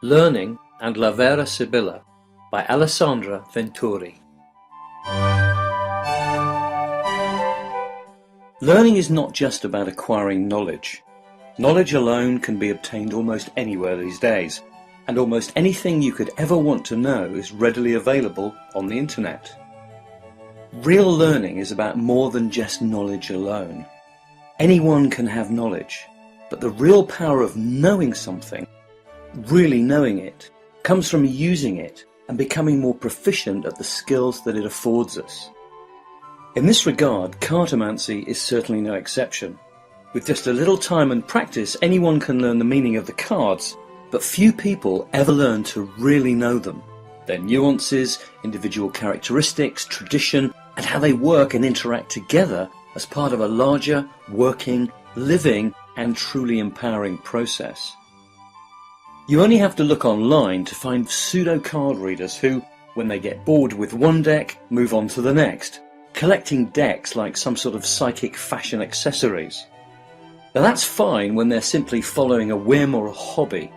Learning and La Vera Sibilla by Alessandra Venturi. Learning is not just about acquiring knowledge. Knowledge alone can be obtained almost anywhere these days, and almost anything you could ever want to know is readily available on the internet. Real learning is about more than just knowledge alone. Anyone can have knowledge, but the real power of knowing something, really knowing it, comes from using it and becoming more proficient at the skills that it affords us. In this regard, cartomancy is certainly no exception. With just a little time and practice, anyone can learn the meaning of the cards, but few people ever learn to really know them, their nuances, individual characteristics, tradition, and how they work and interact together as part of a larger, working, living, and truly empowering process. You only have to look online to find pseudo-card readers who, when they get bored with one deck, move on to the next, collecting decks like some sort of psychic fashion accessories. Now that's fine when they're simply following a whim or a hobby,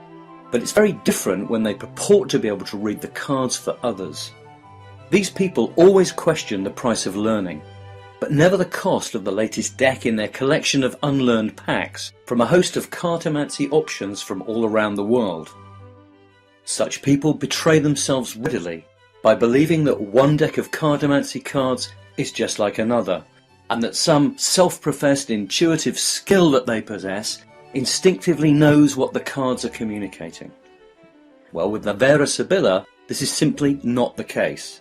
but it's very different when they purport to be able to read the cards for others. These people always question the price of learning, but never the cost of the latest deck in their collection of unlearned packs from a host of cartomancy options from all around the world. Such people betray themselves readily by believing that one deck of cartomancy cards is just like another, and that some self-professed intuitive skill that they possess instinctively knows what the cards are communicating. Well, with La Vera Sibilla, this is simply not the case.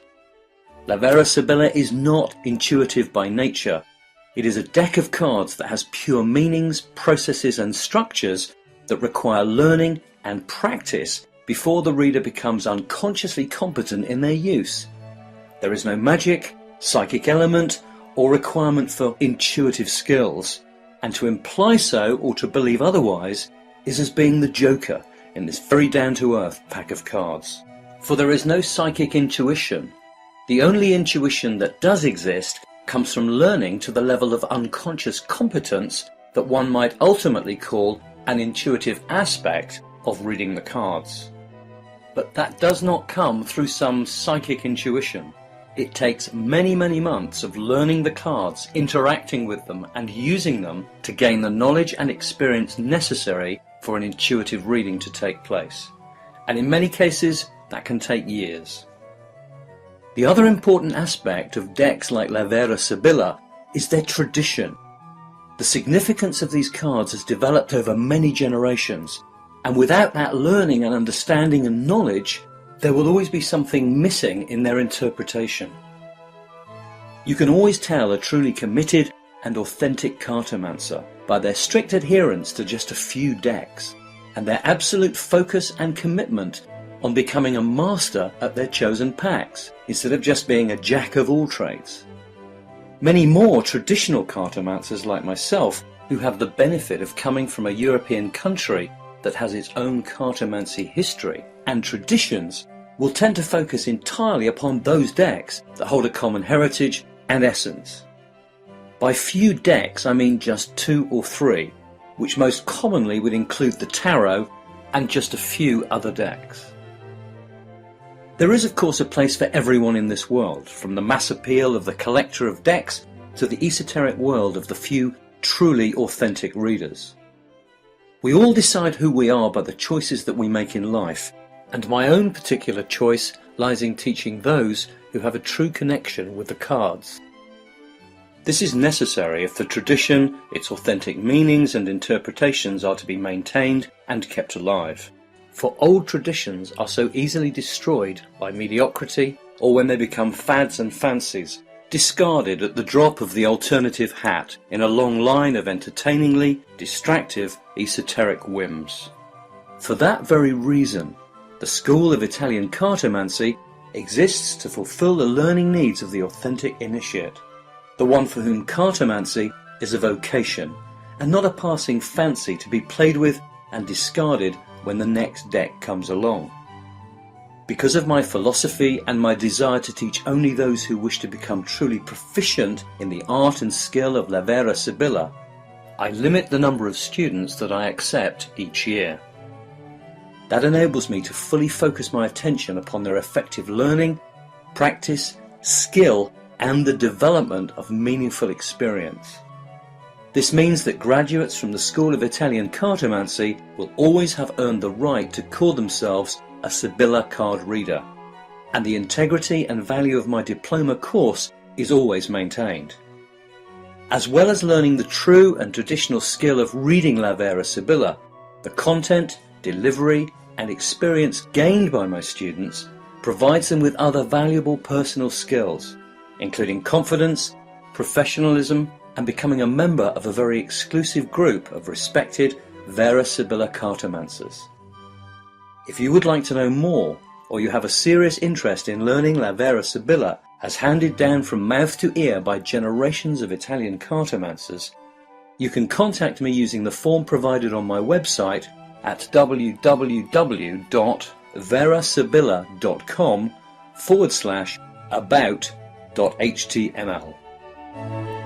La Vera Sibilla is not intuitive by nature. It is a deck of cards that has pure meanings, processes and structures that require learning and practice before the reader becomes unconsciously competent in their use. There is no magic, psychic element, or requirement for intuitive skills, and to imply so or to believe otherwise is as being the joker in this very down-to-earth pack of cards. For there is no psychic intuition. The only intuition that does exist comes from learning to the level of unconscious competence that one might ultimately call an intuitive aspect of reading the cards. But that does not come through some psychic intuition. It takes many months of learning the cards, interacting with them and using them to gain the knowledge and experience necessary for an intuitive reading to take place. And in many cases, that can take years. The other important aspect of decks like La Vera Sibilla is their tradition. The significance of these cards has developed over many generations, and without that learning and understanding and knowledge, there will always be something missing in their interpretation. You can always tell a truly committed and authentic cartomancer by their strict adherence to just a few decks, and their absolute focus and commitment on becoming a master at their chosen packs, instead of just being a jack of all trades. Many more traditional cartomancers like myself, who have the benefit of coming from a European country that has its own cartomancy history and traditions, will tend to focus entirely upon those decks that hold a common heritage and essence. By few decks I mean just 2 or 3, which most commonly would include the tarot and just a few other decks. There is of course a place for everyone in this world, from the mass appeal of the collector of decks to the esoteric world of the few truly authentic readers. We all decide who we are by the choices that we make in life, and my own particular choice lies in teaching those who have a true connection with the cards. This is necessary if the tradition, its authentic meanings and interpretations are to be maintained and kept alive. For old traditions are so easily destroyed by mediocrity or when they become fads and fancies, discarded at the drop of the alternative hat in a long line of entertainingly distractive esoteric whims. For that very reason, the school of Italian cartomancy exists to fulfill the learning needs of the authentic initiate, the one for whom cartomancy is a vocation and not a passing fancy to be played with and discarded when the next deck comes along. Because of my philosophy and my desire to teach only those who wish to become truly proficient in the art and skill of La Vera Sibilla, I limit the number of students that I accept each year. That enables me to fully focus my attention upon their effective learning, practice, skill, and the development of meaningful experience. This means that graduates from the School of Italian Cartomancy will always have earned the right to call themselves a Sibilla card reader, and the integrity and value of my diploma course is always maintained. As well as learning the true and traditional skill of reading La Vera Sibilla, the content, delivery, and experience gained by my students provides them with other valuable personal skills, including confidence, professionalism, and becoming a member of a very exclusive group of respected Vera Sibilla cartomancers. If you would like to know more, or you have a serious interest in learning La Vera Sibilla as handed down from mouth to ear by generations of Italian cartomancers, you can contact me using the form provided on my website at www.verasibilla.com/about.html.